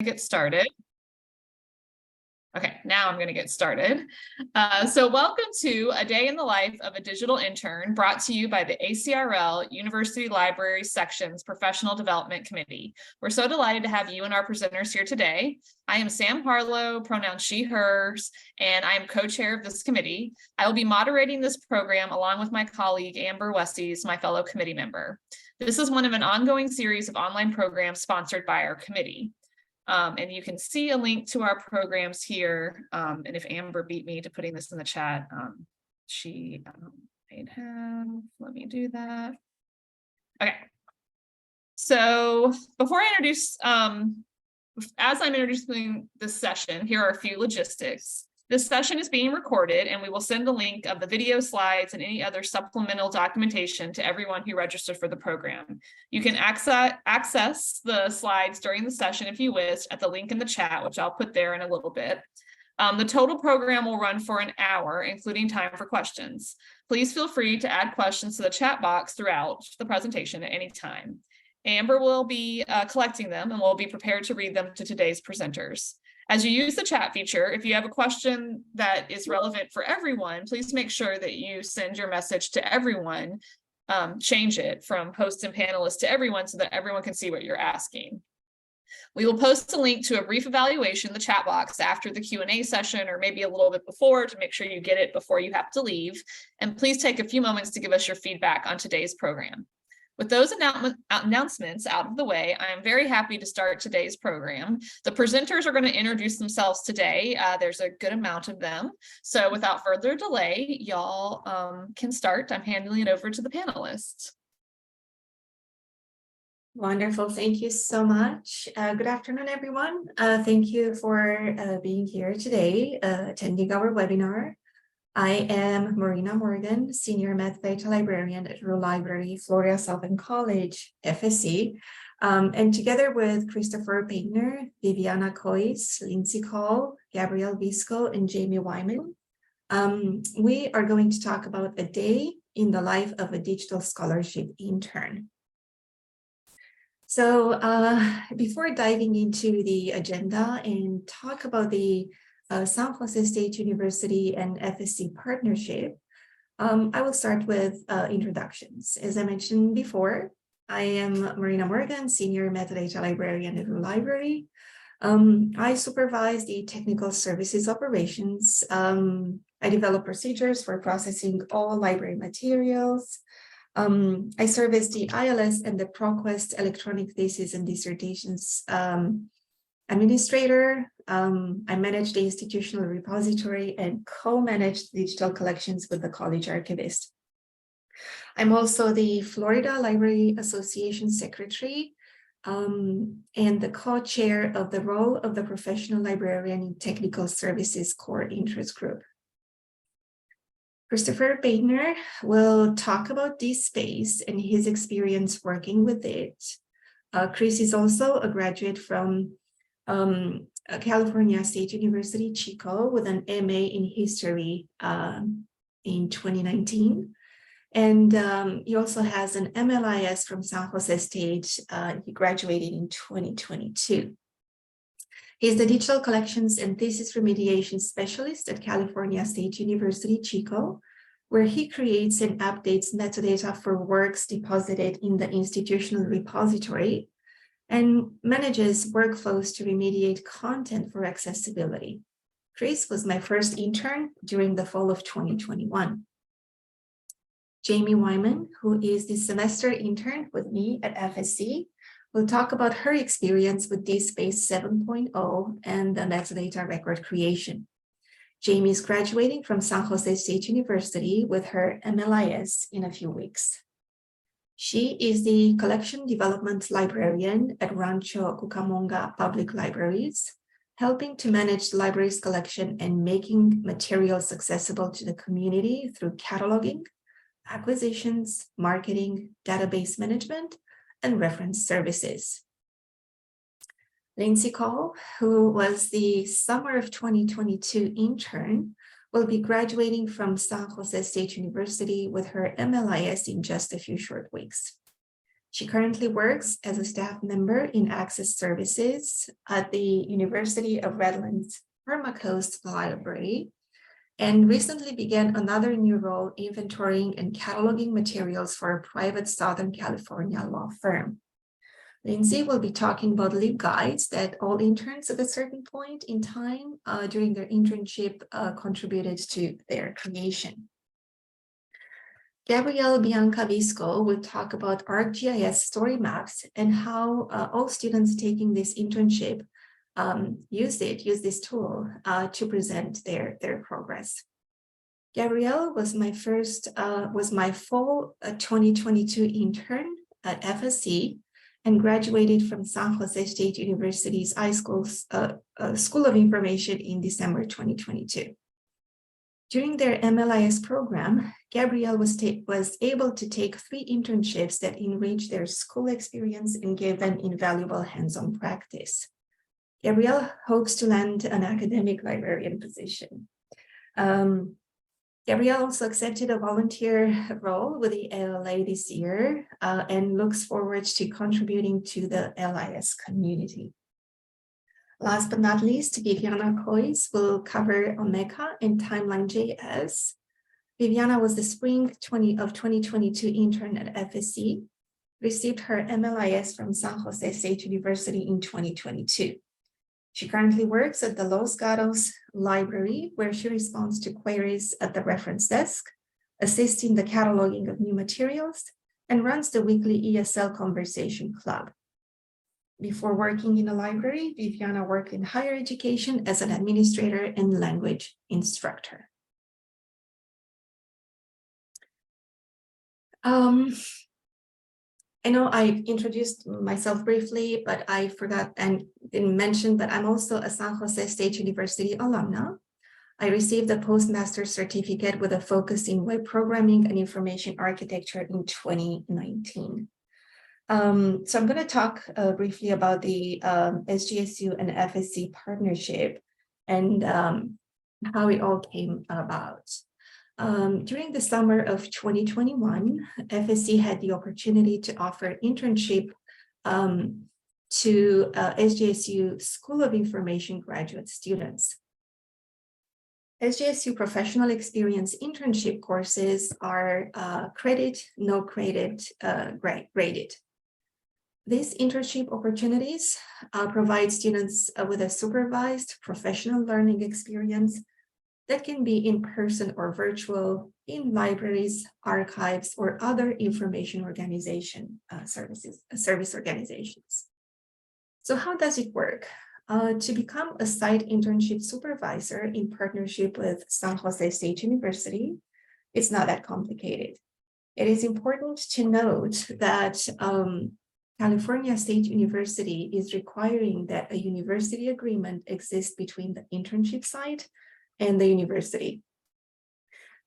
Get started. Okay, now I'm going to get started. So welcome to A Day in the Life of a Digital Intern, brought to you by the ACRL University Library Section's Professional Development Committee. We're so delighted to have you and our presenters here today. I am Sam Harlow, pronouns she, hers, and I am co-chair of this committee. I will be moderating this program along with my colleague, Amber Westies, my fellow committee member. This is one of an ongoing series of online programs sponsored by our committee. And you can see a link to our programs here. And if Amber beat me to putting this in the chat, she might have, let me do that. Okay. So before I introduce, as I'm introducing this session, here are a few logistics. This session is being recorded, and we will send the link of the video slides and any other supplemental documentation to everyone who registered for the program. You can access the slides during the session if you wish at the link in the chat, which I'll put there in a little bit. The total program will run for an hour, including time for questions. Please feel free to add questions to the chat box throughout the presentation at any time. Amber will be collecting them, and we'll be prepared to read them to today's presenters. As you use the chat feature, if you have a question that is relevant for everyone, please make sure that you send your message to everyone, change it from hosts and panelists to everyone so that everyone can see what you're asking. We will post a link to a brief evaluation in the chat box after the Q&A session, or maybe a little bit before, to make sure you get it before you have to leave. And please take a few moments to give us your feedback on today's program. With those announcements out of the way, I am very happy to start today's program. The presenters are going to introduce themselves today. There's a good amount of them. So without further delay, y'all can start. I'm handing it over to the panelists. Wonderful. Thank you so much. Good afternoon, everyone. Thank you for being here today, attending our webinar. I am Marina Morgan, Senior Metadata Librarian at Rural Library, Florida Southern College, FSC. And together with Christopher Paintner, Viviana Cois, Lindsay Call, Gabrielle Visco, and Jamie Wyman, we are going to talk about a day in the life of a digital scholarship intern. So before diving into the agenda and talk about the San Jose State University and FSC partnership, I will start with introductions. As I mentioned before, I am Marina Morgan, Senior Metadata Librarian at the Library. I supervise the technical services operations. I develop procedures for processing all library materials. I serve as the ILS and the ProQuest electronic thesis and dissertations administrator. I manage the institutional repository and co-manage digital collections with the college archivist. I'm also the Florida Library Association secretary and the co-chair of the role of the professional librarian in technical services core interest group. Christopher Paintner will talk about this space and his experience working with it. Chris is also a graduate from California State University, Chico, with an MA in history in 2019. And he also has an MLIS from San Jose State. He graduated in 2022. He's the Digital Collections and Thesis Remediation Specialist at California State University, Chico, where he creates and updates metadata for works deposited in the institutional repository and manages workflows to remediate content for accessibility. Chris was my first intern during the fall of 2021. Jamie Wyman, who is the semester intern with me at FSC, will talk about her experience with DSpace 7.0 and the metadata record creation. Jamie is graduating from San Jose State University with her MLIS in a few weeks. She is the Collection Development Librarian at Rancho Cucamonga Public Libraries, helping to manage the library's collection and making materials accessible to the community through cataloging, acquisitions, marketing, database management, and reference services. Lindsay Call, who was the summer of 2022 intern, will be graduating from San Jose State University with her MLIS in just a few short weeks. She currently works as a staff member in Access Services at the University of Redlands Permacoast Library, and recently began another new role inventorying and cataloging materials for a private Southern California law firm. Lindsay will be talking about LibGuides that all interns at a certain point in time during their internship contributed to their creation. Gabrielle Biancavisco will talk about ArcGIS story maps and how all students taking this internship use this tool to present their progress. Gabrielle was my fall 2022 intern at FSC and graduated from San Jose State University's School of Information in December 2022. During their MLIS program, Gabrielle was able to take 3 internships that enriched their school experience and gave them invaluable hands-on practice. Gabrielle hopes to land an academic librarian position. Gabrielle also accepted a volunteer role with the ALA this year and looks forward to contributing to the LIS community. Last but not least, Viviana Coys will cover Omeka and Timeline.js. Viviana was the spring 2022 intern at FSC, received her MLIS from San Jose State University in 2022. She currently works at the Los Gatos Library, where she responds to queries at the reference desk, assists in the cataloging of new materials, and runs the weekly ESL Conversation Club. Before working in a library, Viviana worked in higher education as an administrator and language instructor. I know I introduced myself briefly, but I forgot and didn't mention that I'm also a San Jose State University alumna. I received a postmaster's certificate with a focus in web programming and information architecture in 2019. So I'm going to talk briefly about the SGSU and FSC partnership and how it all came about. During the summer of 2021, FSC had the opportunity to offer internship to SGSU School of Information graduate students. SGSU professional experience internship courses are credit, no credit, graded. These internship opportunities provide students with a supervised professional learning experience that can be in person or virtual in libraries, archives, or other information organization service organizations. So how does it work? To become a site internship supervisor in partnership with San Jose State University, it's not that complicated. It is important to note that California State University is requiring that a university agreement exists between the internship site and the university.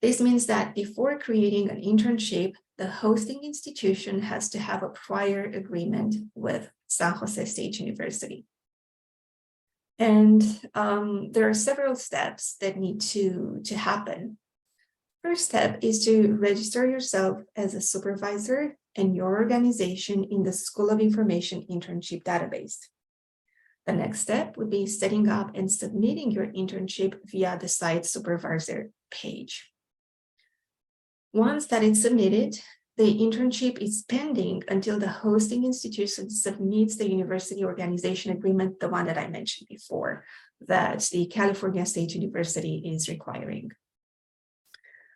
This means that before creating an internship, the hosting institution has to have a prior agreement with San Jose State University. And there are several steps that need to happen. First step is to register yourself as a supervisor and your organization in the School of Information internship database. The next step would be setting up and submitting your internship via the site supervisor page. Once that is submitted, the internship is pending until the hosting institution submits the university organization agreement, the one that I mentioned before, that the California State University is requiring.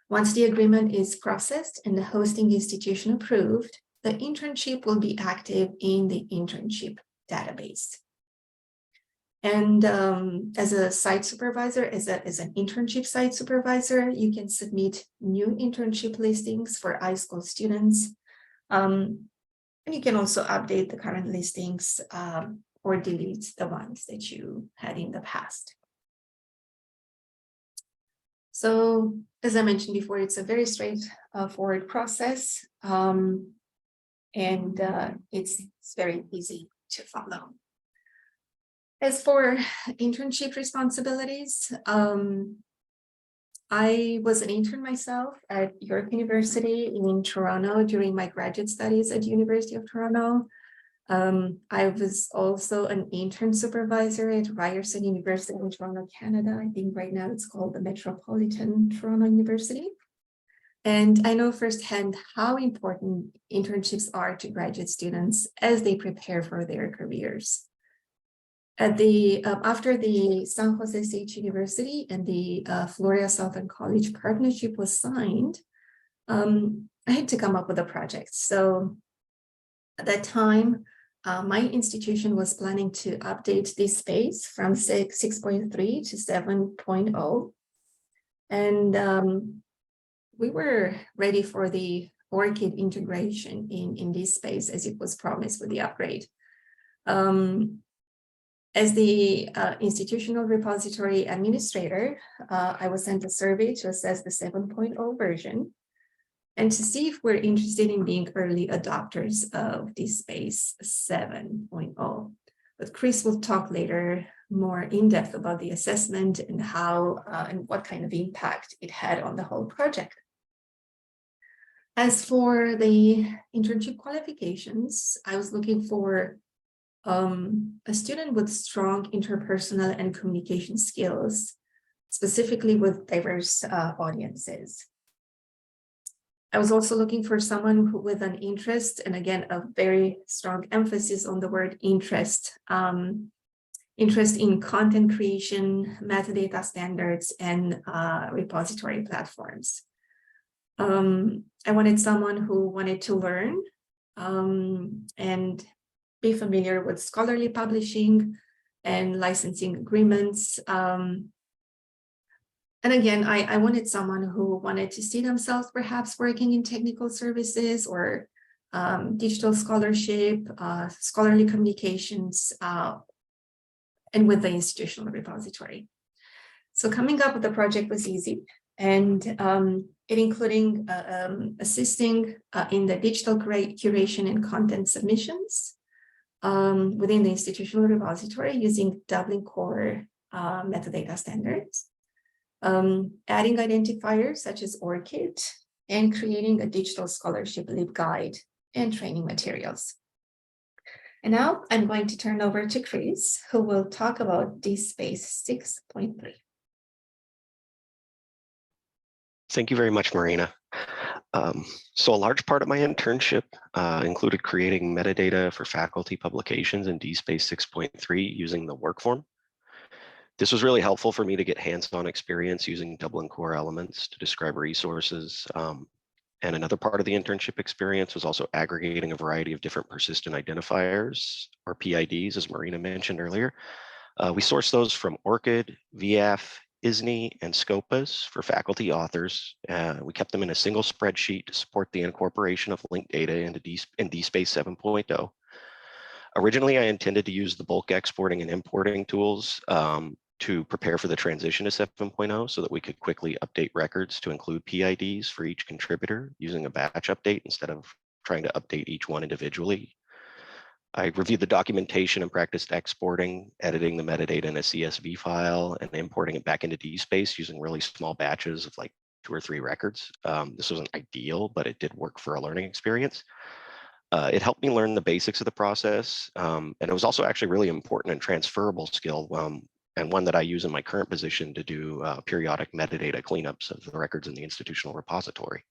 Once the agreement is processed and the hosting institution approved, the internship will be active in the internship database. And as a site supervisor, as an internship site supervisor, you can submit new internship listings for iSchool students. And you can also update the current listings or delete the ones that you had in the past. So, as I mentioned before, it's a very straightforward process, and it's very easy to follow. As for internship responsibilities, I was an intern myself at York University in Toronto during my graduate studies at University of Toronto. I was also an intern supervisor at Ryerson University in Toronto, Canada. I think right now it's called the Metropolitan Toronto University. And I know firsthand how important internships are to graduate students as they prepare for their careers. At the after the San Jose State University and the Florida Southern College partnership was signed, I had to come up with a project. So at that time, my institution was planning to update this space from 6.3 to 7.0. And we were ready for the ORCID integration in this space as it was promised with the upgrade. As the institutional repository administrator, I was sent a survey to assess the 7.0 version and to see if we're interested in being early adopters of this space 7.0. But Chris will talk later more in depth about the assessment and how and what kind of impact it had on the whole project. As for the internship qualifications, I was looking for a student with strong interpersonal and communication skills, specifically with diverse audiences. I was also looking for someone with an interest, and again, a very strong emphasis on the word interest, interest in content creation, metadata standards, and repository platforms. I wanted someone who wanted to learn and be familiar with scholarly publishing and licensing agreements. And again, I wanted someone who wanted to see themselves perhaps working in technical services or digital scholarship, scholarly communications, and with the institutional repository. So coming up with the project was easy, and it including assisting in the digital curation and content submissions within the institutional repository using Dublin Core metadata standards, adding identifiers such as ORCID, and creating a digital scholarship LibGuide and training materials. And now I'm going to turn over to Chris, who will talk about DSpace 6.3. Thank you very much, Marina. So a large part of my internship included creating metadata for faculty publications in DSpace 6.3 using the work form. This was really helpful for me to get hands-on experience using Dublin Core elements to describe resources. And another part of the internship experience was also aggregating a variety of different persistent identifiers, or PIDs, as Marina mentioned earlier. We sourced those from ORCID, VF, ISNI, and Scopus for faculty authors. We kept them in a single spreadsheet to support the incorporation of linked data into DSpace 7.0. Originally, I intended to use the bulk exporting and importing tools to prepare for the transition to 7.0 so that we could quickly update records to include PIDs for each contributor using a batch update instead of trying to update each one individually. I reviewed the documentation and practiced exporting, editing the metadata in a CSV file, and importing it back into DSpace using really small batches of like 2 or 3 records. This wasn't ideal, but it did work for a learning experience. It helped me learn the basics of the process, and it was also actually really important and transferable skill, and one that I use in my current position to do periodic metadata cleanups of the records in the institutional repository.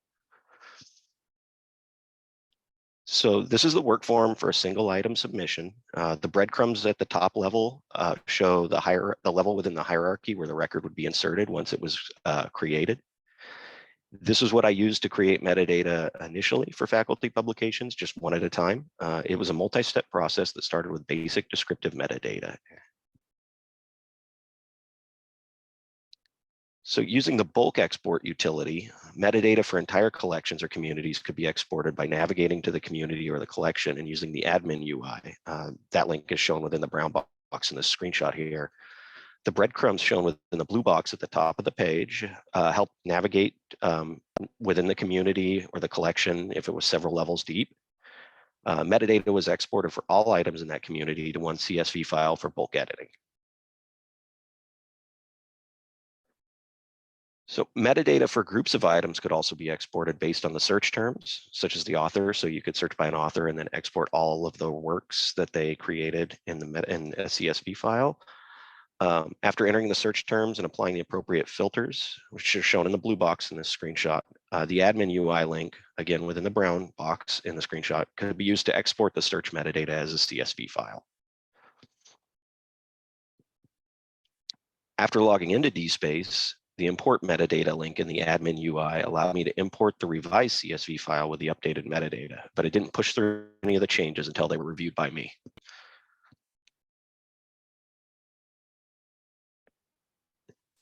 So this is the work form for a single item submission. The breadcrumbs at the top level show the level within the hierarchy where the record would be inserted once it was created. This is what I used to create metadata initially for faculty publications, just one at a time. It was a multi-step process that started with basic descriptive metadata. So using the bulk export utility, metadata for entire collections or communities could be exported by navigating to the community or the collection and using the admin UI. That link is shown within the brown box in this screenshot here. The breadcrumbs shown within the blue box at the top of the page help navigate within the community or the collection if it was several levels deep. Metadata was exported for all items in that community to one CSV file for bulk editing. So metadata for groups of items could also be exported based on the search terms, such as the author. So you could search by an author and then export all of the works that they created in a CSV file. After entering the search terms and applying the appropriate filters, which are shown in the blue box in this screenshot, the admin UI link, again within the brown box in the screenshot, could be used to export the search metadata as a CSV file. After logging into DSpace, the import metadata link in the admin UI allowed me to import the revised CSV file with the updated metadata, but it didn't push through any of the changes until they were reviewed by me.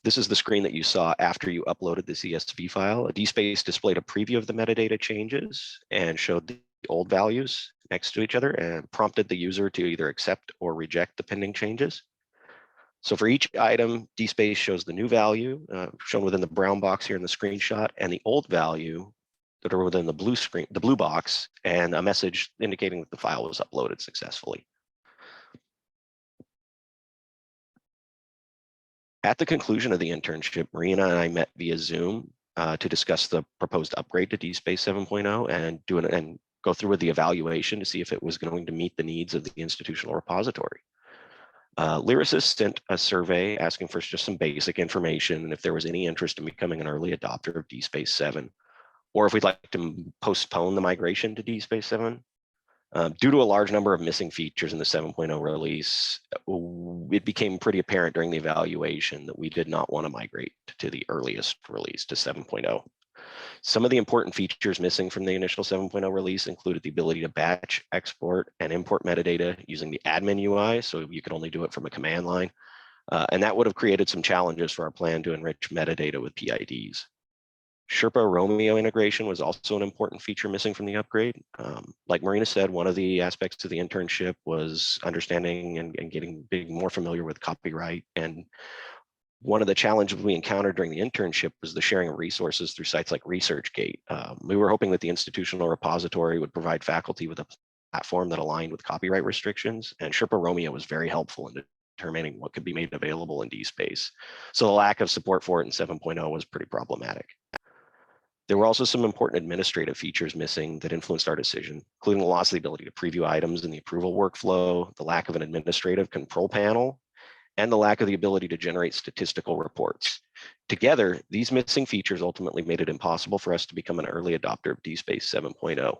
This is the screen that you saw after you uploaded the CSV file. DSpace displayed a preview of the metadata changes and showed the old values next to each other and prompted the user to either accept or reject the pending changes. So for each item, DSpace shows the new value shown within the brown box here in the screenshot, and the old value that are within the blue box, and a message indicating that the file was uploaded successfully. At the conclusion of the internship, Marina and I met via Zoom to discuss the proposed upgrade to DSpace 7.0 and go through with the evaluation to see if it was going to meet the needs of the institutional repository. Lyrasis sent a survey asking for just some basic information and if there was any interest in becoming an early adopter of DSpace 7, or if we'd like to postpone the migration to DSpace 7. Due to a large number of missing features in the 7.0 release, it became pretty apparent during the evaluation that we did not want to migrate to the earliest release, to 7.0. Some of the important features missing from the initial 7.0 release included the ability to batch, export, and import metadata using the admin UI, so you could only do it from a command line. And that would have created some challenges for our plan to enrich metadata with PIDs. Sherpa Romeo integration was also an important feature missing from the upgrade. Like Marina said, one of the aspects of the internship was understanding and being more familiar with copyright. And one of the challenges we encountered during the internship was the sharing of resources through sites like ResearchGate. We were hoping that the institutional repository would provide faculty with a platform that aligned with copyright restrictions, and Sherpa Romeo was very helpful in determining what could be made available in DSpace. So the lack of support for it in 7.0 was pretty problematic. There were also some important administrative features missing that influenced our decision, including the loss of the ability to preview items in the approval workflow, the lack of an administrative control panel, and the lack of the ability to generate statistical reports. Together, these missing features ultimately made it impossible for us to become an early adopter of DSpace 7.0.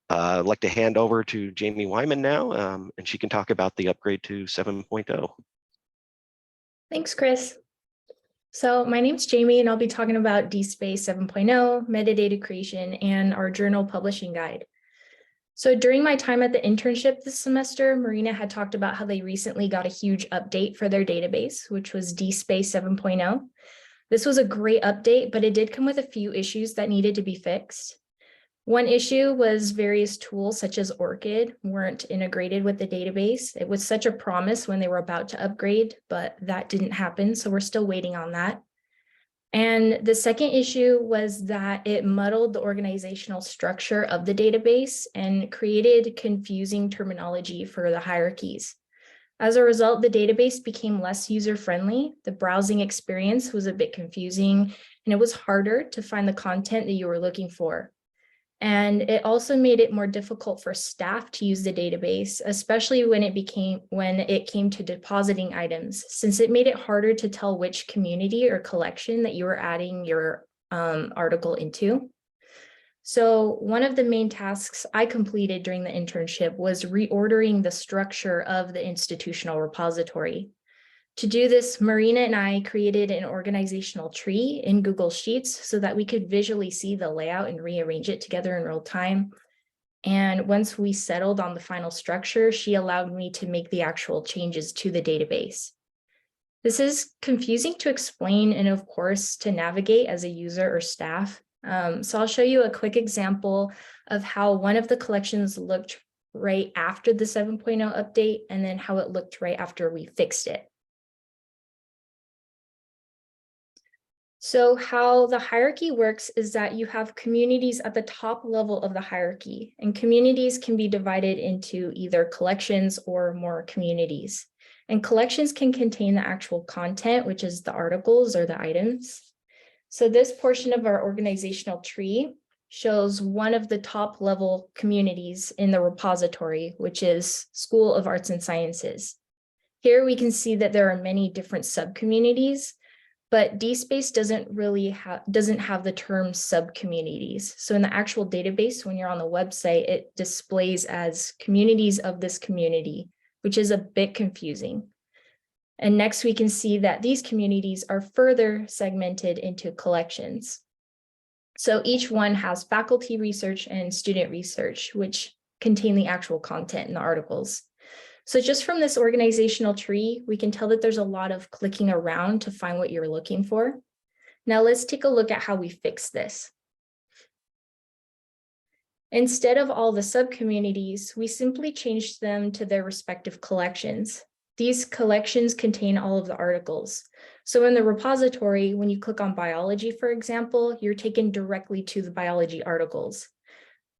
I'd like to hand over to Jamie Wyman now, and she can talk about the upgrade to 7.0. Thanks, Chris. So my name's Jamie, and I'll be talking about DSpace 7.0, metadata creation, and our journal publishing guide. So during my time at the internship this semester, Marina had talked about how they recently got a huge update for their database, which was DSpace 7.0. This was a great update, but it did come with a few issues that needed to be fixed. One issue was various tools such as ORCID weren't integrated with the database. It was such a promise when they were about to upgrade, but that didn't happen, so we're still waiting on that. And the second issue was that it muddled the organizational structure of the database and created confusing terminology for the hierarchies. As a result, the database became less user-friendly. The browsing experience was a bit confusing, and it was harder to find the content that you were looking for. And it also made it more difficult for staff to use the database, especially when it came to depositing items, since it made it harder to tell which community or collection that you were adding your article into. So one of the main tasks I completed during the internship was reordering the structure of the institutional repository. To do this, Marina and I created an organizational tree in Google Sheets so that we could visually see the layout and rearrange it together in real time. And once we settled on the final structure, she allowed me to make the actual changes to the database. This is confusing to explain and, of course, to navigate as a user or staff. So I'll show you a quick example of how one of the collections looked right after the 7.0 update and then how it looked right after we fixed it. So how the hierarchy works is that you have communities at the top level of the hierarchy, and communities can be divided into either collections or more communities. And collections can contain the actual content, which is the articles or the items. So this portion of our organizational tree shows one of the top level communities in the repository, which is School of Arts and Sciences. Here we can see that there are many different sub-communities, but DSpace doesn't have the term sub-communities. So in the actual database, when you're on the website, it displays as communities of this community, which is a bit confusing. And next we can see that these communities are further segmented into collections. So each one has faculty research and student research, which contain the actual content in the articles. So just from this organizational tree, we can tell that there's a lot of clicking around to find what you're looking for. Now let's take a look at how we fix this. Instead of all the subcommunities, we simply changed them to their respective collections. These collections contain all of the articles. So in the repository, when you click on biology, for example, you're taken directly to the biology articles.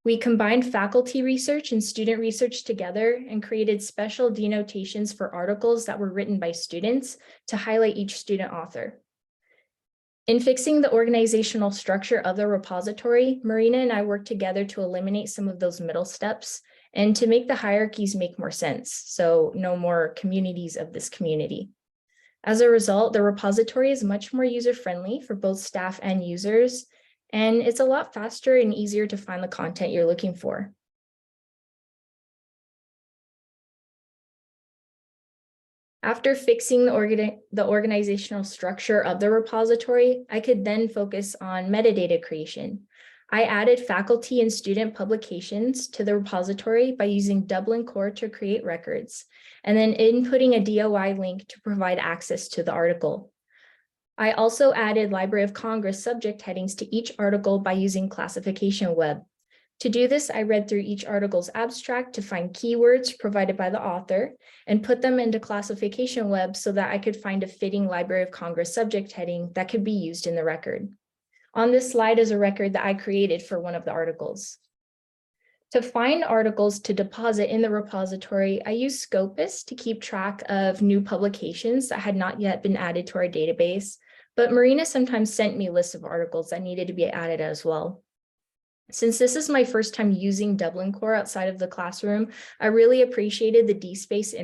We combined faculty research and student research together and created special denotations for articles that were written by students to highlight each student author. In fixing the organizational structure of the repository, Marina and I worked together to eliminate some of those middle steps and to make the hierarchies make more sense, so no more communities of this community. As a result, the repository is much more user-friendly for both staff and users, and it's a lot faster and easier to find the content you're looking for. After fixing the organizational structure of the repository, I could then focus on metadata creation. I added faculty and student publications to the repository by using Dublin Core to create records, and then inputting a DOI link to provide access to the article. I also added Library of Congress subject headings to each article by using Classification Web. To do this, I read through each article's abstract to find keywords provided by the author and put them into Classification Web so that I could find a fitting Library of Congress subject heading that could be used in the record. On this slide is a record that I created for one of the articles. To find articles to deposit in the repository, I used Scopus to keep track of new publications that had not yet been added to our database, but Marina sometimes sent me lists of articles that needed to be added as well. Since this is my first time using Dublin Core outside of the classroom, I really appreciated the DSpace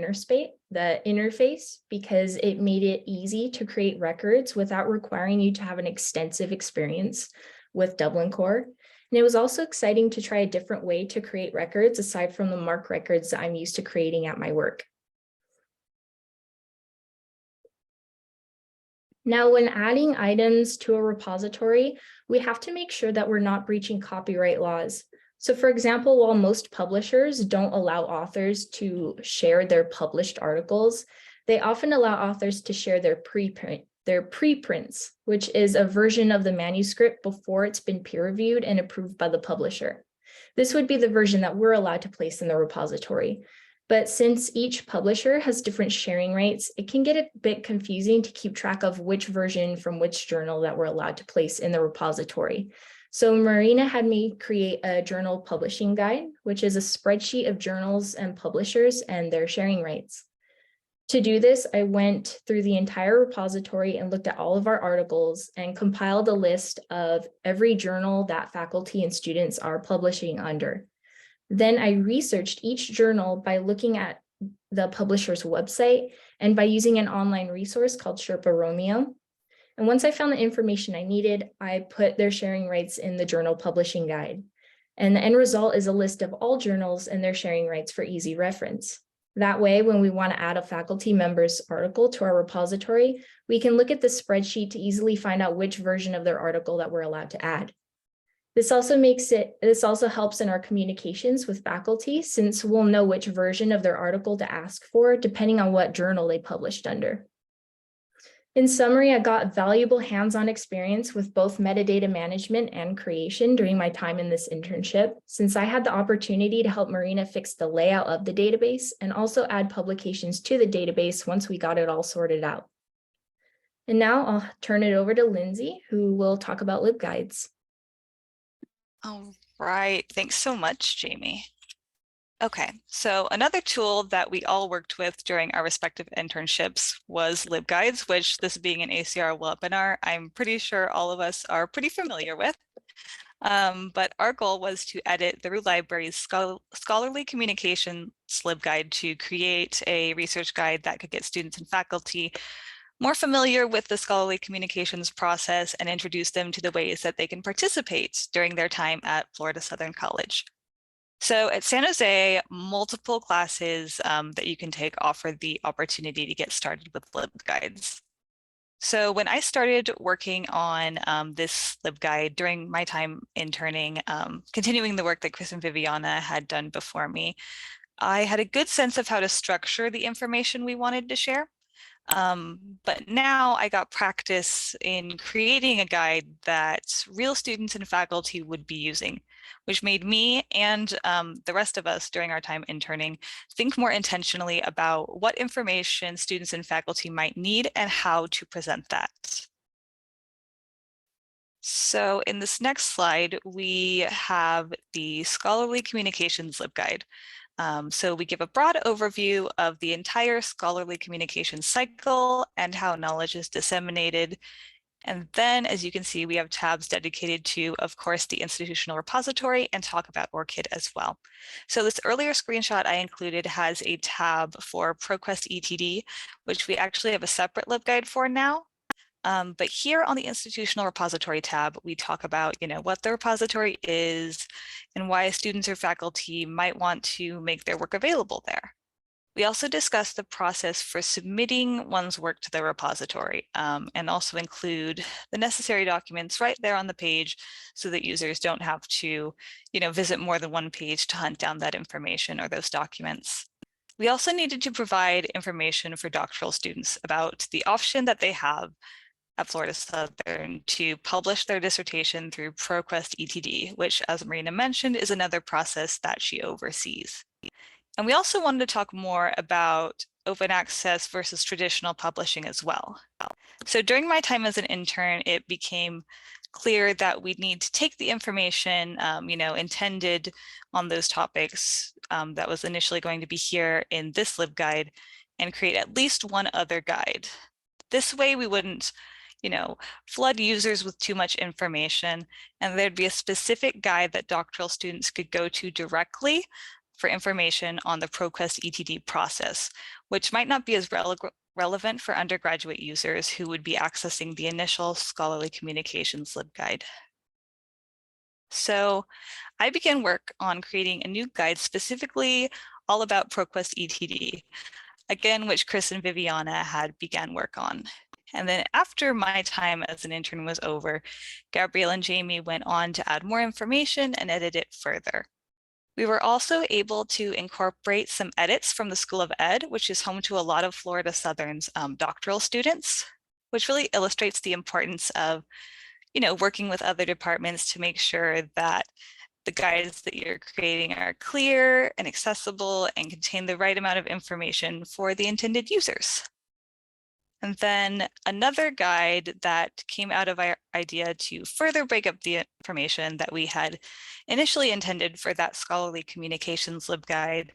interface because it made it easy to create records without requiring you to have an extensive experience with Dublin Core. And it was also exciting to try a different way to create records aside from the MARC records that I'm used to creating at my work. Now, when adding items to a repository, we have to make sure that we're not breaching copyright laws. So for example, while most publishers don't allow authors to share their published articles, they often allow authors to share their preprints, which is a version of the manuscript before it's been peer-reviewed and approved by the publisher. This would be the version that we're allowed to place in the repository. But since each publisher has different sharing rates, it can get a bit confusing to keep track of which version from which journal that we're allowed to place in the repository. So Marina had me create a journal publishing guide, which is a spreadsheet of journals and publishers and their sharing rates. To do this, I went through the entire repository and looked at all of our articles and compiled a list of every journal that faculty and students are publishing under. Then I researched each journal by looking at the publisher's website and by using an online resource called Sherpa Romeo. And once I found the information I needed, I put their sharing rights in the journal publishing guide. And the end result is a list of all journals and their sharing rights for easy reference. That way, when we want to add a faculty member's article to our repository, we can look at the spreadsheet to easily find out which version of their article that we're allowed to add. This also helps in our communications with faculty, since we'll know which version of their article to ask for, depending on what journal they published under. In summary, I got valuable hands-on experience with both metadata management and creation during my time in this internship, since I had the opportunity to help Marina fix the layout of the database and also add publications to the database once we got it all sorted out. And now I'll turn it over to Lindsay, who will talk about LibGuides. All right, thanks so much, Jamie. Okay, so another tool that we all worked with during our respective internships was LibGuides, which, this being an ACRL webinar, I'm pretty sure all of us are pretty familiar with. But our goal was to edit the library's scholarly communications LibGuide to create a research guide that could get students and faculty more familiar with the scholarly communications process and introduce them to the ways that they can participate during their time at Florida Southern College. So at San Jose, multiple classes that you can take offer the opportunity to get started with LibGuides. So when I started working on this LibGuide during my time interning, continuing the work that Chris and Viviana had done before me, I had a good sense of how to structure the information we wanted to share. But now I got practice in creating a guide that real students and faculty would be using, which made me and the rest of us during our time interning think more intentionally about what information students and faculty might need and how to present that. So in this next slide, we have the Scholarly Communications LibGuide. So we give a broad overview of the entire scholarly communication cycle and how knowledge is disseminated. And then, as you can see, we have tabs dedicated to, of course, the institutional repository and talk about ORCID as well. So this earlier screenshot I included has a tab for ProQuest ETD, which we actually have a separate LibGuide for now. But here on the institutional repository tab, we talk about, what the repository is and why students or faculty might want to make their work available there. We also discuss the process for submitting one's work to the repository and also include the necessary documents right there on the page so that users don't have to, visit more than one page to hunt down that information or those documents. We also needed to provide information for doctoral students about the option that they have at Florida Southern to publish their dissertation through ProQuest ETD, which, as Marina mentioned, is another process that she oversees. And we also wanted to talk more about open access versus traditional publishing as well. So during my time as an intern, it became clear that we need to take the information, intended on those topics that was initially going to be here in this LibGuide and create at least one other guide. This way we wouldn't flood users with too much information, and there'd be a specific guide that doctoral students could go to directly for information on the ProQuest ETD process, which might not be as relevant for undergraduate users who would be accessing the initial scholarly communications LibGuide. So I began work on creating a new guide specifically all about ProQuest ETD, again, which Chris and Viviana had began work on. And then after my time as an intern was over, Gabrielle and Jamie went on to add more information and edit it further. We were also able to incorporate some edits from the School of Ed, which is home to a lot of Florida Southern's doctoral students, which really illustrates the importance of, working with other departments to make sure that the guides that you're creating are clear and accessible and contain the right amount of information for the intended users. And then another guide that came out of our idea to further break up the information that we had initially intended for that scholarly communications LibGuide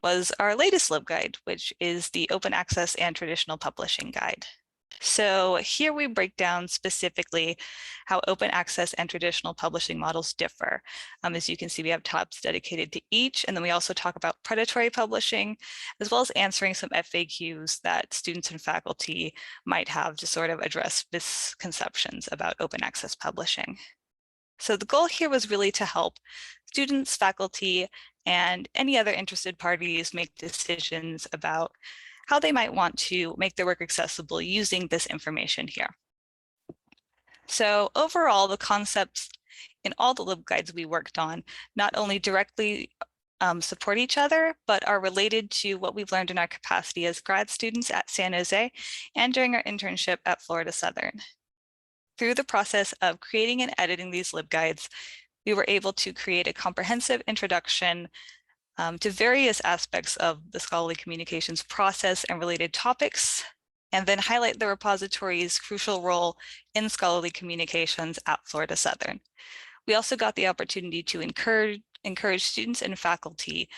was our latest LibGuide, which is the Open Access and Traditional Publishing Guide. So here we break down specifically how open access and traditional publishing models differ. As you can see, we have tabs dedicated to each, and then we also talk about predatory publishing, as well as answering some FAQs that students and faculty might have to sort of address misconceptions about open access publishing. So the goal here was really to help students, faculty, and any other interested parties make decisions about how they might want to make their work accessible using this information here. So overall, the concepts in all the LibGuides we worked on not only directly support each other, but are related to what we've learned in our capacity as grad students at San Jose and during our internship at Florida Southern. Through the process of creating and editing these LibGuides, we were able to create a comprehensive introduction to various aspects of the scholarly communications process and related topics, and then highlight the repository's crucial role in scholarly communications at Florida Southern. We also got the opportunity to encourage students and faculty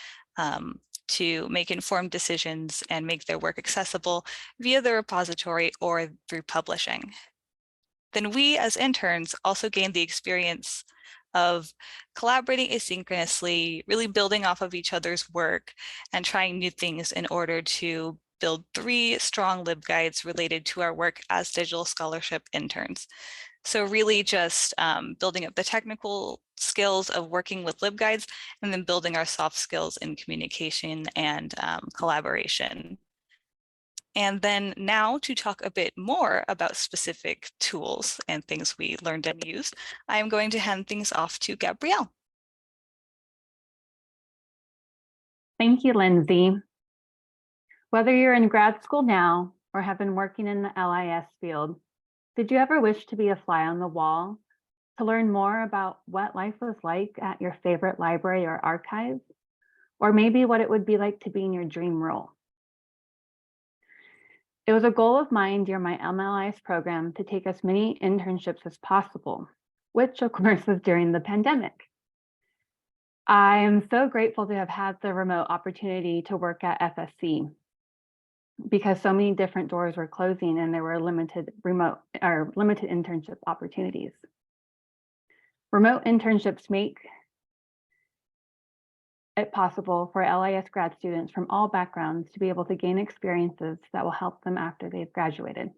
to make informed decisions and make their work accessible via the repository or through publishing. Then we as interns also gained the experience of collaborating asynchronously, really building off of each other's work and trying new things in order to build 3 strong LibGuides related to our work as digital scholarship interns. So really just building up the technical skills of working with LibGuides and then building our soft skills in communication and collaboration. And then now to talk a bit more about specific tools and things we learned and used, I am going to hand things off to Gabrielle. Thank you, Lindsay. Whether you're in grad school now or have been working in the LIS field, did you ever wish to be a fly on the wall to learn more about what life was like at your favorite library or archive, or maybe what it would be like to be in your dream role? It was a goal of mine during my MLIS program to take as many internships as possible, which of course was during the pandemic. I am so grateful to have had the remote opportunity to work at FSC because so many different doors were closing and there were limited internship opportunities. Remote internships make it possible for LIS grad students from all backgrounds to be able to gain experiences that will help them after they've graduated.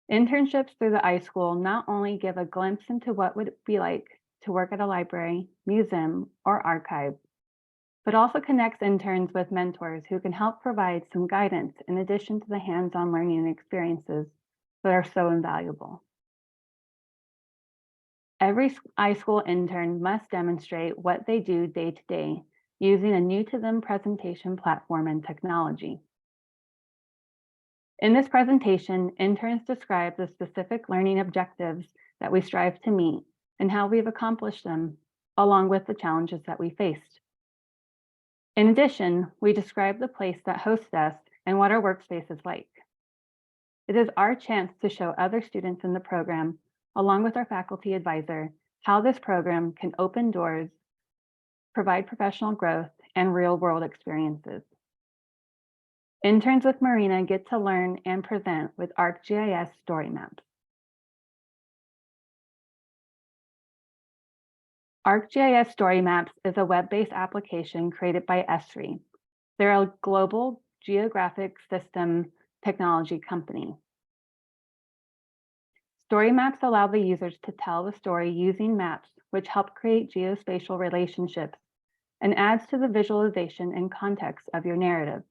Internships through the iSchool not only give a glimpse into what would it be like to work at a library, museum, or archive, but also connects interns with mentors who can help provide some guidance in addition to the hands-on learning experiences that are so invaluable. Every iSchool intern must demonstrate what they do day to day using a new to them presentation platform and technology. In this presentation, interns describe the specific learning objectives that we strive to meet and how we've accomplished them, along with the challenges that we faced. In addition, we describe the place that hosts us and what our workspace is like. It is our chance to show other students in the program, along with our faculty advisor, how this program can open doors, provide professional growth, and real-world experiences. Interns with Marina get to learn and present with ArcGIS StoryMap. ArcGIS StoryMaps is a web-based application created by Esri. They're a global geographic system technology company. Story maps allow the users to tell the story using maps, which help create geospatial relationships and adds to the visualization and context of your narrative.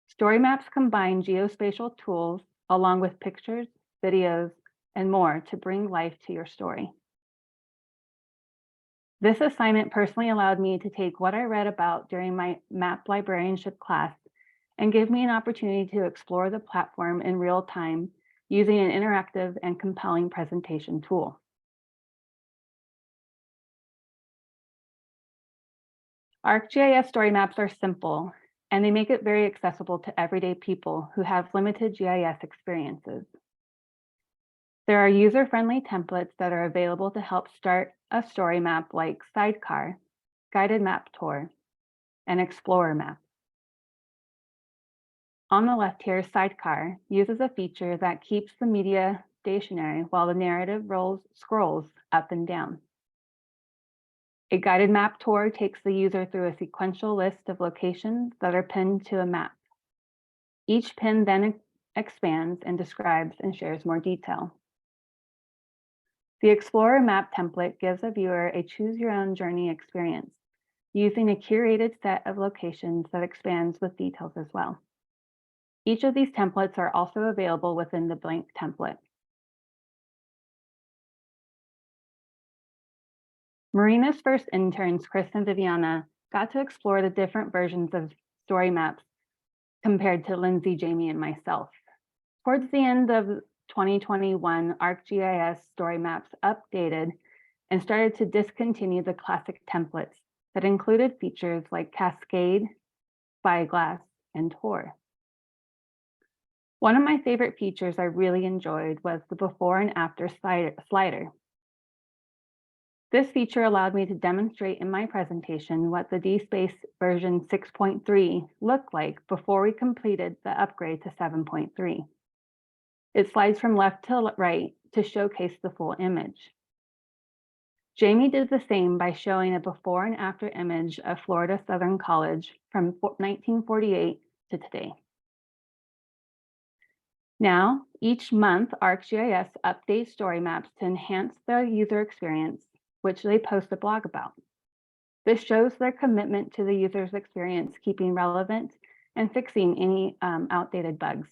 Story maps combine geospatial tools along with pictures, videos, and more to bring life to your story. This assignment personally allowed me to take what I read about during my map librarianship class and give me an opportunity to explore the platform in real time using an interactive and compelling presentation tool. ArcGIS story maps are simple, and they make it very accessible to everyday people who have limited GIS experiences. There are user-friendly templates that are available to help start a story map like Sidecar, Guided Map Tour, and Explorer Map. On the left here, Sidecar uses a feature that keeps the media stationary while the narrative scrolls up and down. A guided map tour takes the user through a sequential list of locations that are pinned to a map. Each pin then expands and describes and shares more detail. The Explorer Map template gives a viewer a choose-your-own-journey experience, using a curated set of locations that expands with details as well. Each of these templates are also available within the blank template. Marina's first interns, Chris and Viviana, got to explore the different versions of story maps compared to Lindsay, Jamie, and myself. Towards the end of 2021, ArcGIS story maps updated and started to discontinue the classic templates that included features like Cascade, Spyglass, and Tour. One of my favorite features I really enjoyed was the before and after slider. This feature allowed me to demonstrate in my presentation what the DSpace version 6.3 looked like before we completed the upgrade to 7.3. It slides from left to right to showcase the full image. Jamie did the same by showing a before and after image of Florida Southern College from 1948 to today. Now, each month, ArcGIS updates story maps to enhance the user experience, which they post a blog about. This shows their commitment to the user's experience, keeping relevant and fixing any outdated bugs.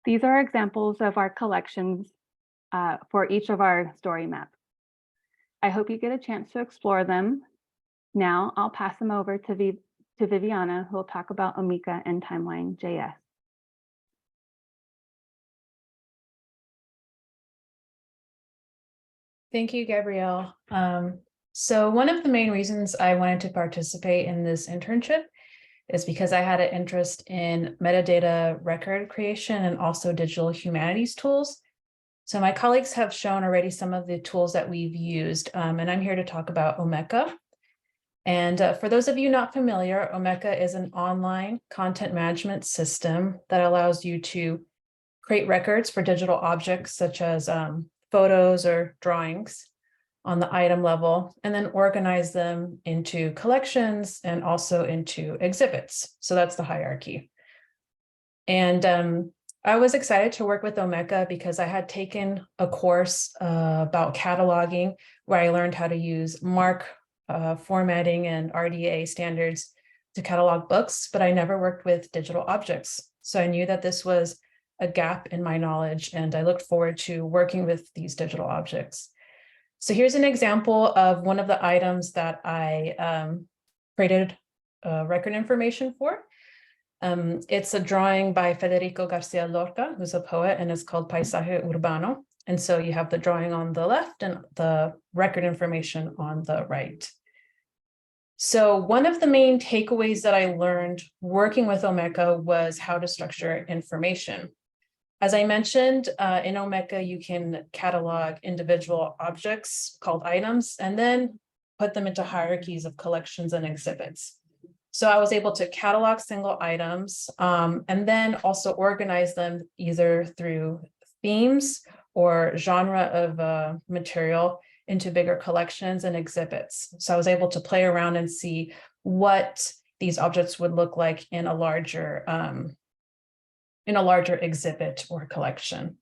These are examples of our collections for each of our story maps. I hope you get a chance to explore them. Now I'll pass them over to Viviana, who will talk about Omeka and Timeline.js. Thank you, Gabrielle. So one of the main reasons I wanted to participate in this internship is because I had an interest in metadata record creation and also digital humanities tools. So my colleagues have shown already some of the tools that we've used, and I'm here to talk about Omeka. And for those of you not familiar, Omeka is an online content management system that allows you to create records for digital objects such as photos or drawings on the item level, and then organize them into collections and also into exhibits. So that's the hierarchy. And I was excited to work with Omeka because I had taken a course about cataloging where I learned how to use MARC formatting and RDA standards to catalog books, but I never worked with digital objects. So I knew that this was a gap in my knowledge, and I looked forward to working with these digital objects. So here's an example of one of the items that I created record information for. It's a drawing by Federico Garcia Lorca, who's a poet, and it's called Paisaje Urbano. And so you have the drawing on the left and the record information on the right. So one of the main takeaways that I learned working with Omeka was how to structure information. As I mentioned, in Omeka, you can catalog individual objects called items and then put them into hierarchies of collections and exhibits. So I was able to catalog single items and then also organize them either through themes or genre of material into bigger collections and exhibits. So I was able to play around and see what these objects would look like in a larger exhibit or collection.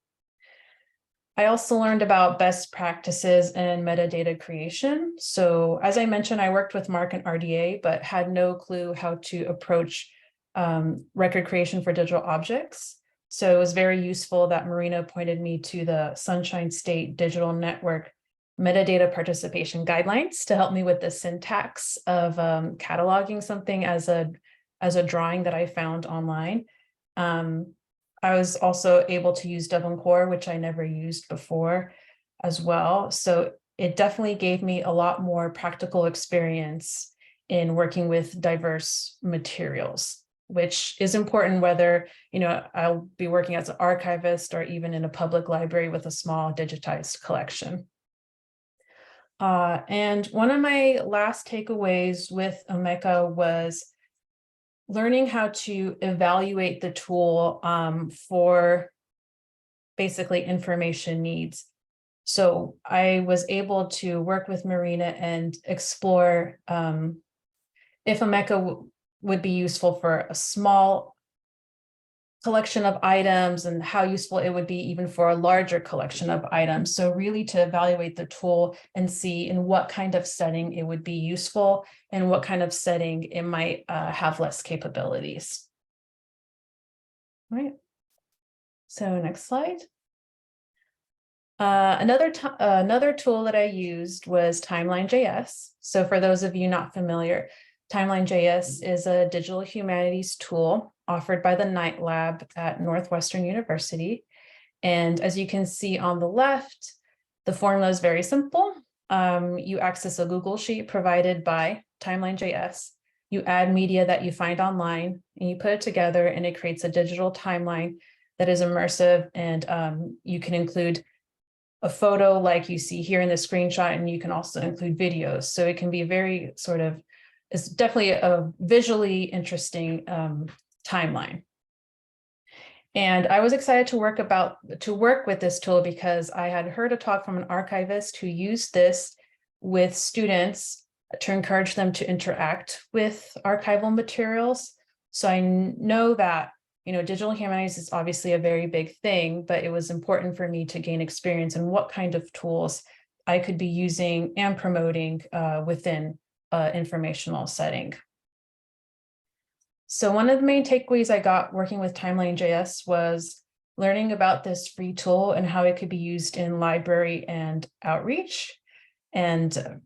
I also learned about best practices in metadata creation. So as I mentioned, I worked with MARC and RDA, but had no clue how to approach record creation for digital objects. So it was very useful that Marina pointed me to the Sunshine State Digital Network metadata participation guidelines to help me with the syntax of cataloging something as a drawing that I found online. I was also able to use Dublin Core, which I never used before as well. So it definitely gave me a lot more practical experience in working with diverse materials, which is important whether, I'll be working as an archivist or even in a public library with a small digitized collection. And one of my last takeaways with Omeka was learning how to evaluate the tool for basically information needs. So I was able to work with Marina and explore if Omeka would be useful for a small collection of items and how useful it would be even for a larger collection of items. So really to evaluate the tool and see in what kind of setting it would be useful and what kind of setting it might have less capabilities. All right. So next slide. Another tool that I used was Timeline.js. So for those of you not familiar, Timeline.js is a digital humanities tool offered by the Knight Lab at Northwestern University. And as you can see on the left, the formula is very simple. You access a Google Sheet provided by Timeline.js. you add media that you find online and you put it together, and it creates a digital timeline that is immersive, and you can include a photo like you see here in the screenshot, and you can also include videos. So it can be very sort of, it's definitely a visually interesting timeline. And I was excited to work with this tool because I had heard a talk from an archivist who used this with students to encourage them to interact with archival materials. So I know that, you know, digital humanities is obviously a very big thing, but it was important for me to gain experience in what kind of tools I could be using and promoting within an informational setting. So one of the main takeaways I got working with Timeline.js was learning about this free tool and how it could be used in library and outreach. And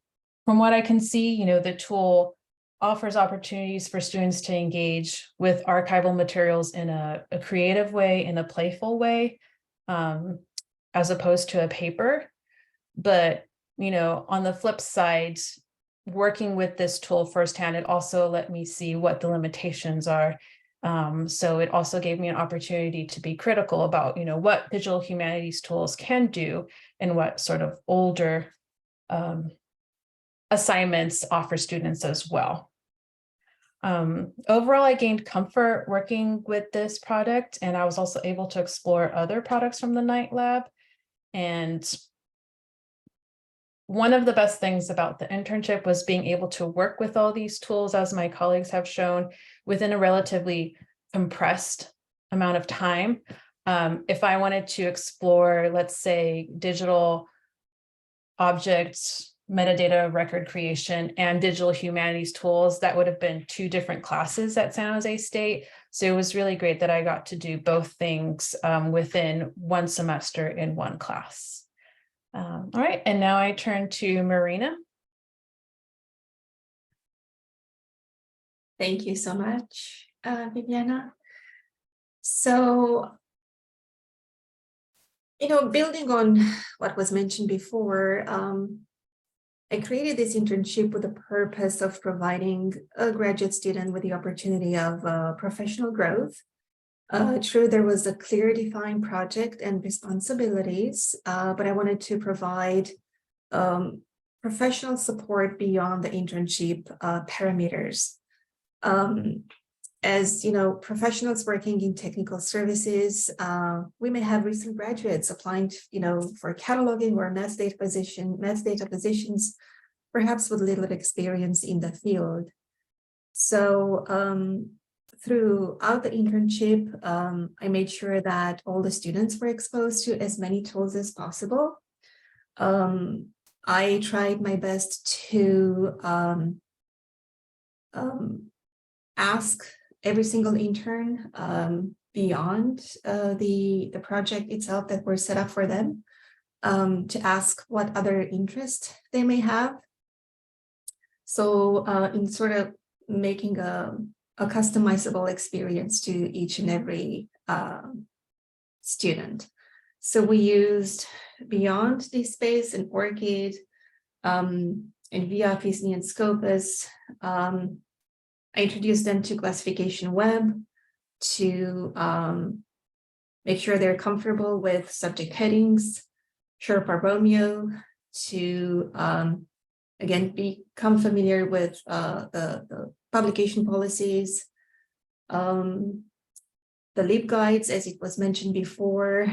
from what I can see, you know, the tool offers opportunities for students to engage with archival materials in a creative way, in a playful way, as opposed to a paper. But, you know, on the flip side, working with this tool firsthand, it also let me see what the limitations are. So it also gave me an opportunity to be critical about, you know, what digital humanities tools can do and what sort of older assignments offer students as well. Overall, I gained comfort working with this product, and I was also able to explore other products from the Night Lab. And one of the best things about the internship was being able to work with all these tools, as my colleagues have shown, within a relatively compressed amount of time. If I wanted to explore, let's say, digital objects, metadata record creation, and digital humanities tools, that would have been 2 different classes at San Jose State. So it was really great that I got to do both things within 1 semester in 1 class. All right, and now I turn to Marina. Thank you so much, Viviana. So, you know, building on what was mentioned before, I created this internship with the purpose of providing a graduate student with the opportunity of professional growth. True, there was a clear defined project and responsibilities, but I wanted to provide professional support beyond the internship parameters. As you know, professionals working in technical services, we may have recent graduates applying to, you know, for cataloging or mass data positions, perhaps with little experience in the field. So throughout the internship, I made sure that all the students were exposed to as many tools as possible. I tried my best to ask every single intern beyond the project itself that were set up for them, to ask what other interests they may have. So in sort of making a customizable experience to each and every student. So we used Beyond DSpace and ORCID, and via FISNI and Scopus. I introduced them to Classification Web to make sure they're comfortable with subject headings, Sherpa Romeo to again become familiar with the publication policies, the LibGuides, as it was mentioned before.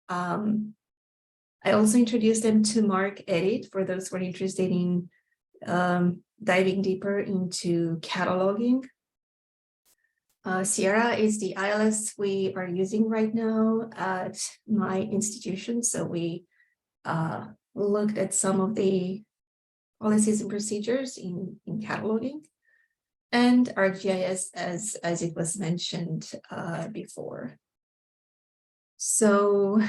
I also introduced them to MarcEdit for those who are interested in diving deeper into cataloging. Sierra is the ILS we are using right now at my institution. So we looked at some of the policies and procedures in cataloging, and ArcGIS as it was mentioned before. So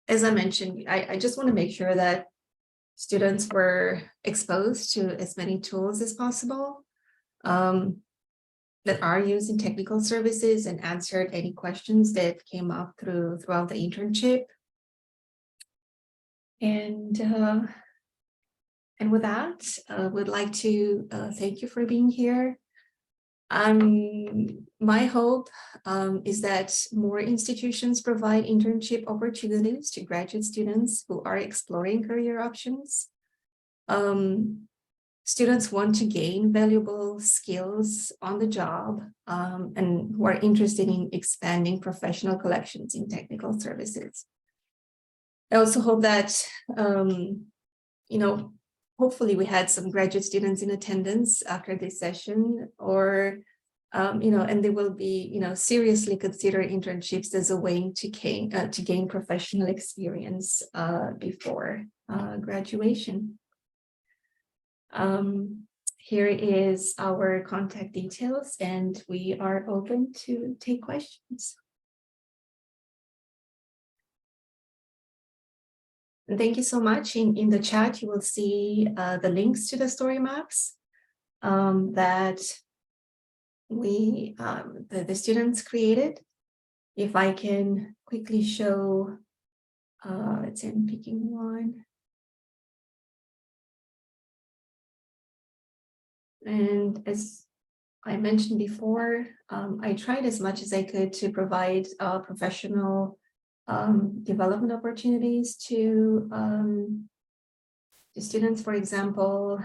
as I mentioned, I just want to make sure that students were exposed to as many tools as possible that are used in technical services, and answered any questions that came up throughout the internship. And And with that, would like to thank you for being here. My hope is that more institutions provide internship opportunities to graduate students who are exploring career options. Students want to gain valuable skills on the job and who are interested in expanding professional collections in technical services. I also hope that, hopefully we had some graduate students in attendance after this session, or, and they will be, seriously consider internships as a way to gain professional experience before graduation. Here is our contact details, and we are open to take questions. And thank you so much. In the chat, you will see the links to the story maps that the students created. If I can quickly show, let's say I'm picking one. And as I mentioned before, I tried as much as I could to provide professional development opportunities to students. For example,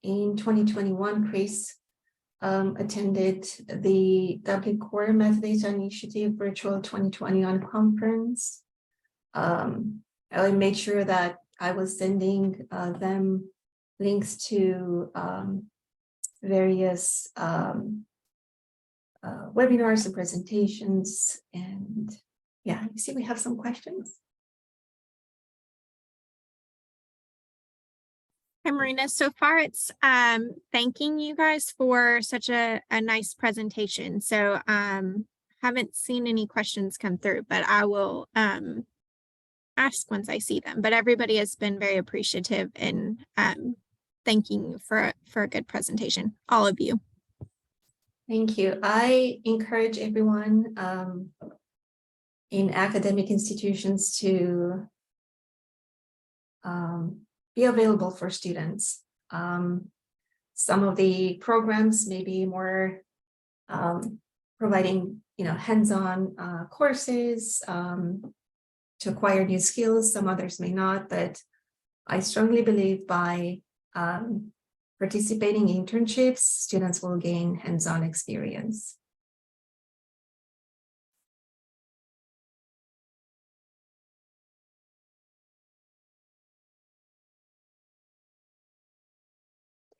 in 2021, Chris attended the WCORE Metadata Initiative Virtual 2021 conference. I made sure that I was sending them links to various webinars and presentations. And yeah, you see we have some questions. Hi, Marina. So far, it's thanking you guys for such a nice presentation. So haven't seen any questions come through, but I will ask once I see them. But everybody has been very appreciative and thanking you for a good presentation, all of you. Thank you. I encourage everyone in academic institutions to be available for students. Some of the programs may be more providing, hands-on courses to acquire new skills. Some others may not, but I strongly believe by participating in internships, students will gain hands-on experience.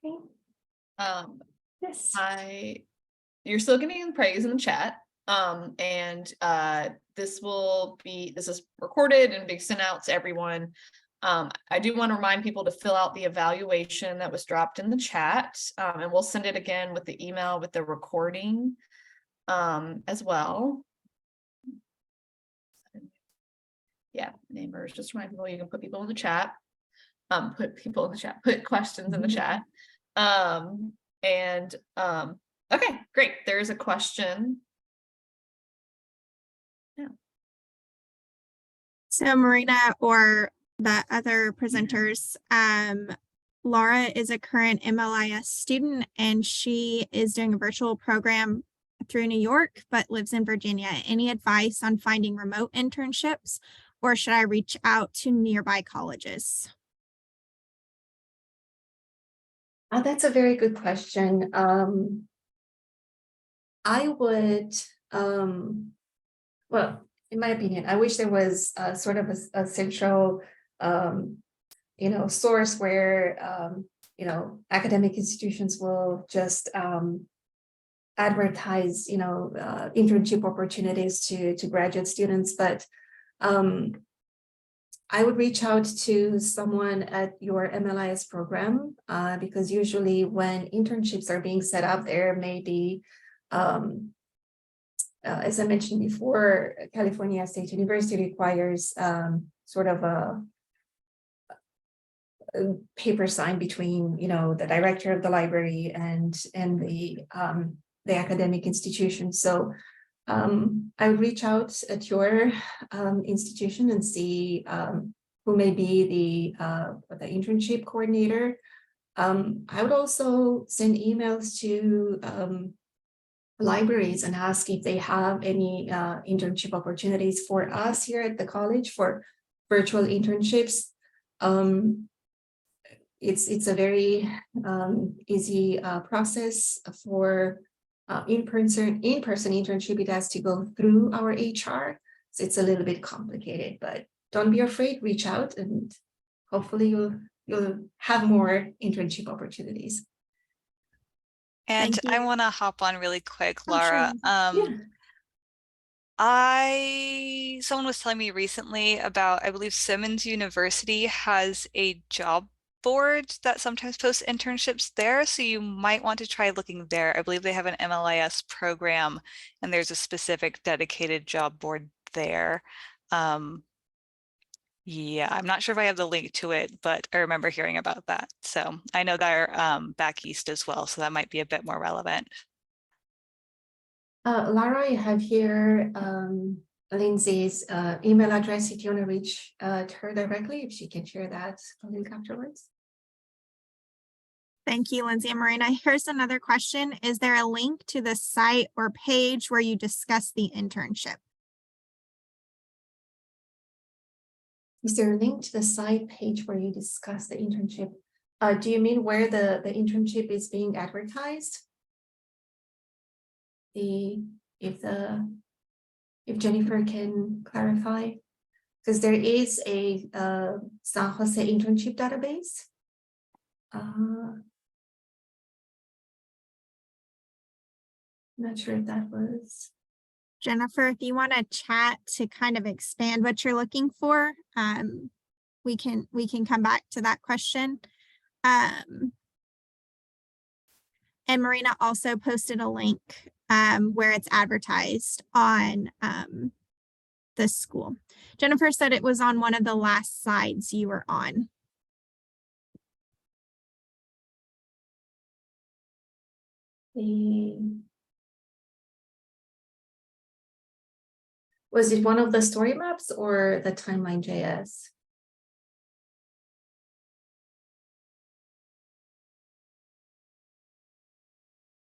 Okay. Yes. You're still getting praise in the chat. This is recorded and being sent out to everyone. I do want to remind people to fill out the evaluation that was dropped in the chat, and we'll send it again with the email with the recording as well. Yeah, neighbors, just remind people you can put people in the chat, put questions in the chat. Okay, great. There's a question. Yeah. So Marina or the other presenters, Laura is a current MLIS student and she is doing a virtual program through New York, but lives in Virginia. Any advice on finding remote internships, or should I reach out to nearby colleges? That's a very good question. I would, well, in my opinion, I wish there was sort of a central, source where, academic institutions will just advertise, internship opportunities to graduate students. But I would reach out to someone at your MLIS program because usually when internships are being set up, there may be, as I mentioned before, California State University requires sort of a paper sign between, the director of the library and the academic institution. So I would reach out at your institution and see who may be the internship coordinator. I would also send emails to libraries and ask if they have any internship opportunities for us here at the college for virtual internships. It's a very easy process for in-person internship. It has to go through our HR, so it's a little bit complicated, but don't be afraid, reach out, and hopefully you'll have more internship opportunities. And Thank I you. want to hop on really quick, Oh, sure, Laura. Lindsay. Someone was telling me recently about, I believe Simmons University has a job board that sometimes posts internships there. So you might want to try looking there. I believe they have an MLIS program and there's a specific dedicated job board there. Yeah, I'm not sure if I have the link to it, but I remember hearing about that. So I know they're back east as well, so that might be a bit more relevant. Lara, I have here Lindsay's email address if you want to reach her directly, if she can share that link afterwards. Thank you, Lindsay and Marina. Here's another question. Is there a link to the site or page where you discuss the internship? Is there a link to the site page where you discuss the internship? Do you mean where the internship is being advertised? If Jennifer can clarify, because there is a San Jose internship database. Not sure if that was. Jennifer, if you want to chat to kind of expand what you're looking for, we can come back to that question. And Marina also posted a link where it's advertised on the school. Jennifer said it was on one of the last slides you were on. Was it one of the story maps or the timeline.js?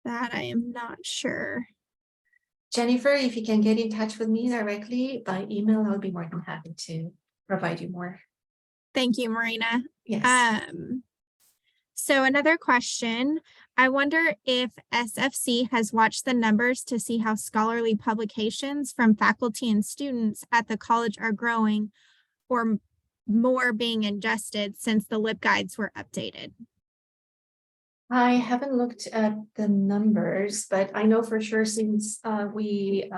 That I am not sure. Jennifer, if you can get in touch with me directly by email, I'll be more than happy to provide you more. Thank you, Marina. Yes. So another question, I wonder if SFC has watched the numbers to see how scholarly publications from faculty and students at the college are growing or more being ingested since the LibGuides were updated. I haven't looked at the numbers, but I know for sure since we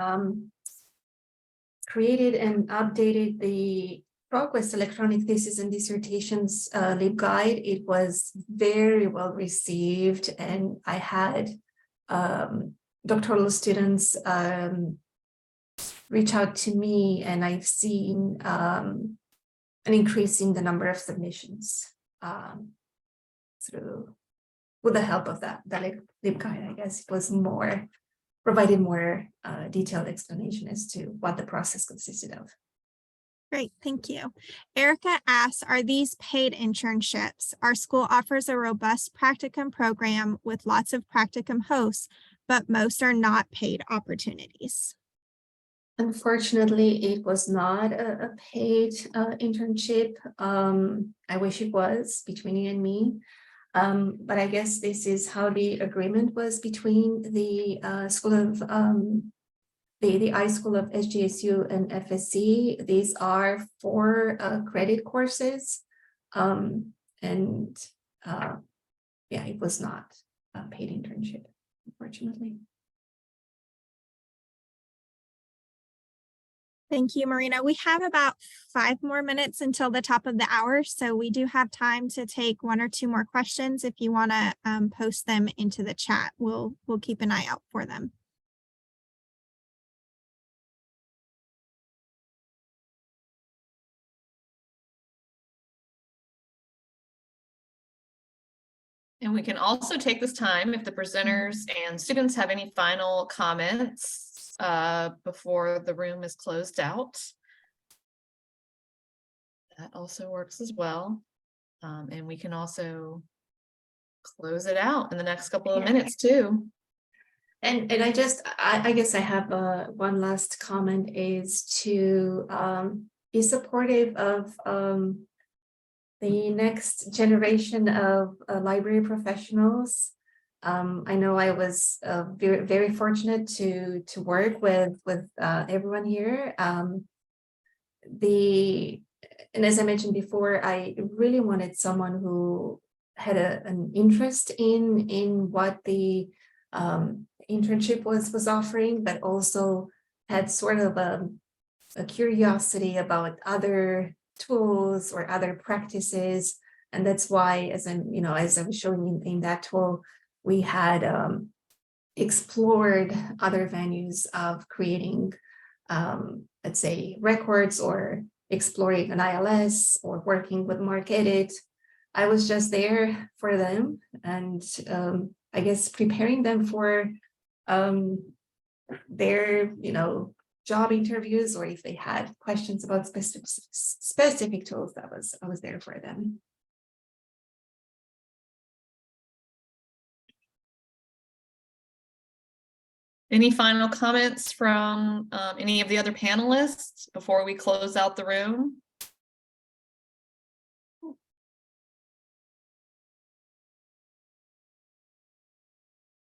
created and updated the Progress Electronic Thesis and Dissertations LibGuide, it was very well received, and I had doctoral students reach out to me, and I've seen an increase in the number of submissions with the help of that LibGuide. I guess it was provided more detailed explanation as to what the process consisted of. Great, thank you. Erica asks, are these paid internships? Our school offers a robust practicum program with lots of practicum hosts, but most are not paid opportunities. Unfortunately, it was not a paid internship. I wish it was, between you and me. But I guess this is how the agreement was between the School of the iSchool of SJSU and FSC. These are 4 credit courses, and yeah, it was not a paid internship, unfortunately. Thank you, Marina. We have about 5 more minutes until the top of the hour, so we do have time to take 1 or 2 more questions. If you want to post them into the chat, we'll keep an eye out for them. And we can also take this time if the presenters and students have any final comments before the room is closed out. That also works as well. And we can also close it out in the next couple of minutes too. And I guess I have one last comment is to be supportive of the next generation of library professionals. I know I was very, very fortunate to work with everyone here. And as I mentioned before, I really wanted someone who had an interest in what the internship was offering, but also had sort of a curiosity about other tools or other practices. And that's why, as I was showing in that tool, we had explored other venues of creating, let's say, records, or exploring an ILS, or working with MarcEdit. I was just there for them, and I guess preparing them for their, job interviews, or if they had questions about specific tools, I was there for them. Any final comments from any of the other panelists before we close out the room?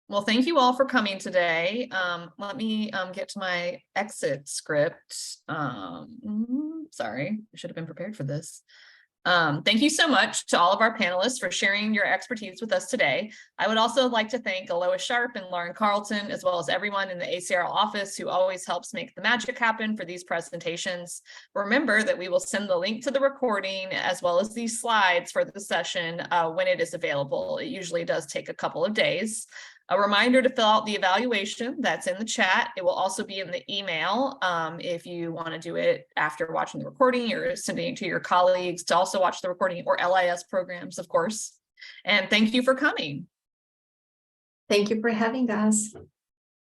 Well, thank you all for coming today. Let me get to my exit script. Sorry, I should have been prepared for this. Thank you so much to all of our panelists for sharing your expertise with us today. I would also like to thank Alois Sharp and Lauren Carlton, as well as everyone in the ACRL office who always helps make the magic happen for these presentations. Remember that we will send the link to the recording as well as these slides for the session when it is available. It usually does take a couple of days. A reminder to fill out the evaluation that's in the chat. It will also be in the email if you want to do it after watching the recording, or sending it to your colleagues to also watch the recording, or LIS programs, of course. And thank you for coming. Thank you for having us.